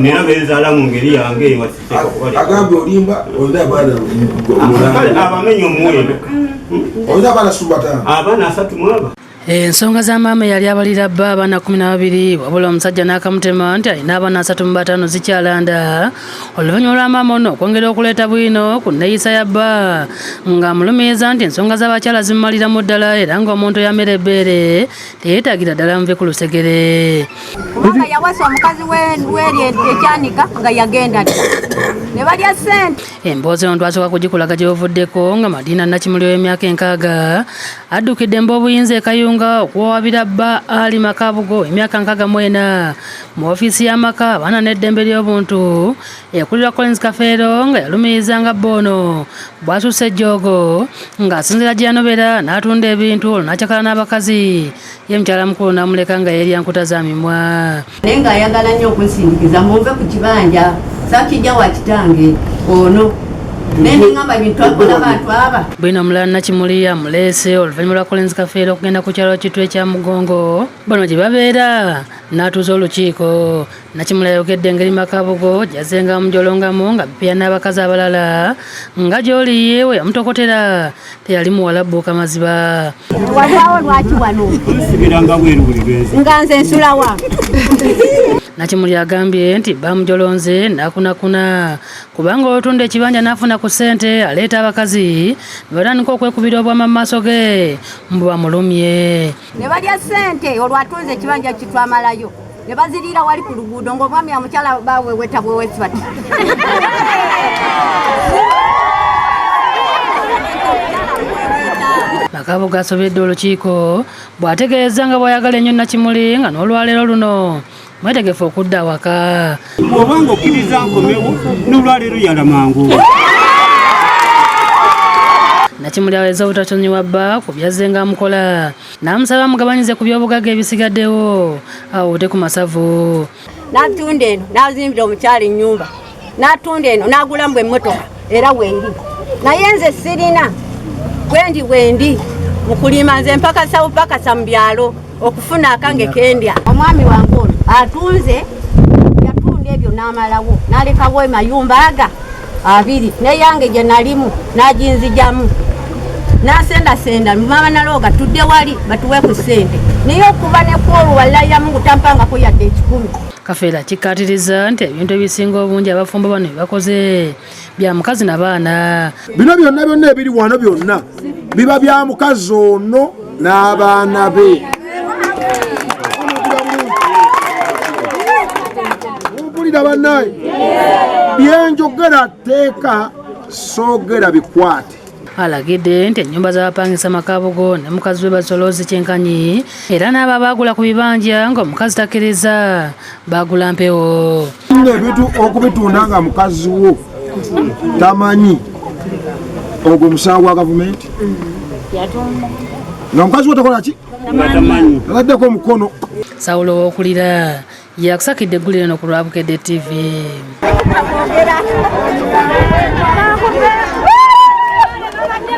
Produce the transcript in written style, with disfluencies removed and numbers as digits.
nera bezala mu ngeri yange wasiteka kubali agambe olimba onda bana abamenyo muwendo onda bana sumbata abana asatu mwaba. Ensonga za maama yali abalira bba abaana 12 wabula omusajja n'akamutema nti alina abaana 35 zikyalanda. Oluvannyuma lwa maama ono okwongera okuleeta bwino ku nneeyisa ya bba ng'amulumiza nti ensonga z'abakyala zimumaliramu ddala era ng'omuntu eyamera ebbeere teyeetaagira ddala nve ku lusegere. Kubanga yawasa omukazi w'eri ekyanika nga yagenda dda ne balya ssente. Emboozi ono twasooka kugikulaga gy'ovuddeko nga Madiina Nakimuli w'emyaka 6 addukidde mb'obuyinza e Kayunga okuwabira bba Ali Makabugo emyaka 64 mu ofiisi y'amaka abaana n'eddembe ly'obuntu ekulirwa Collins Kafeero nga yalumirizanga bbono bw'asusse ejjoogo ng'asinzira gye yanobera n'atunda ebintu olwo n'akyakala n'abakazi ye mukyala mukulu n'amuleka nga yeerya nkuta za mimwa. Naye ng'ayagala nnyo okunsindikiza muve ku kibanja saakijja wa kitange ono n'engamba bintu akola bantu aba. Bwino mulala Nakimuli amuleese oluvannyuma lwa Collins Kafeero okugenda ku kyalo kitwe kya Mugongo bono gye babeera n'atuuza olukiiko. Nakimuli ayogedde engeri Makabugo gyazenga mujolongamu nga bipya n'abakazi abalala nga gy'oli yewe yamutokotera teyali muwala bbuuka maziba. Walwawo lwaki wano Sibiranga bweru buli lwezi nga nze nsulawa. Nakimuli agambye nti bamujolonze n'akunakuna kubanga olutunda ekibanja n'afuna ku ssente aleeta abakazi ne batandika okwekubira obwama mu maaso ge mbu bamulumye. Ne balya ssente olwo atunze ekibanja kitwamalayo ne baziriira wali ku luguudo ng'omwami amukyala baweweta bwewesi bati. Makabugo asobedde olukiiko bw'ategeeza nga bw'ayagala ennyo Nakimuli nga n'olwaleero luno mwetegefu okudda awaka. bw'obanga okkiriza nkomewo n'olwaleero yala mangu. Nakimuli aweza obutasonyiwa bba ku byazzenga amukola n'amusaba amugabanyize ku by'obugagga ebisigaddewo awute ku masavu. N'atunda eno n'azimbira omukyala ennyumba n'atunda eno n'agulamu emmotoka era wendi naye nze sirina wendi mu kulima nze mpakasa mu byalo okufuna akange kendya. Omwami wange ono atunze yatunda ebyo n'amalawo n'alekawo mayumba aga 2 neyange gye nalimu n'aginzijamu n'asendasenda mama naloga tudde wali batuwe ku ssente naye okuba ne kwolu wallahi ya Mungu tampangako yadde 10. Kafeero kikkaatiriza nti ebintu ebisinga obungi abafumbo bano bakoze bya mukazi n'abaana. bino byonna ebiri wano byonna biba bya mukazi ono n'abaana be. Mpulira bannaye byenjogera tteeka soogera bikwate. Alagidde nti ennyumba z'abapangisa Makabugo ne mukazi we basoloozi kyenkanyi era n'abo abaagula ku bibanja ng'omukazi takkiriza baagula mpewo. Ebintu okubitunda nga mukazi wo tamanyi ogwo musango gwa gavumenti nga mukazi wo takola ki ataddeko omukono. Sawulo w'okulira yakusakidde eggulire no ku Lwabukedde TV.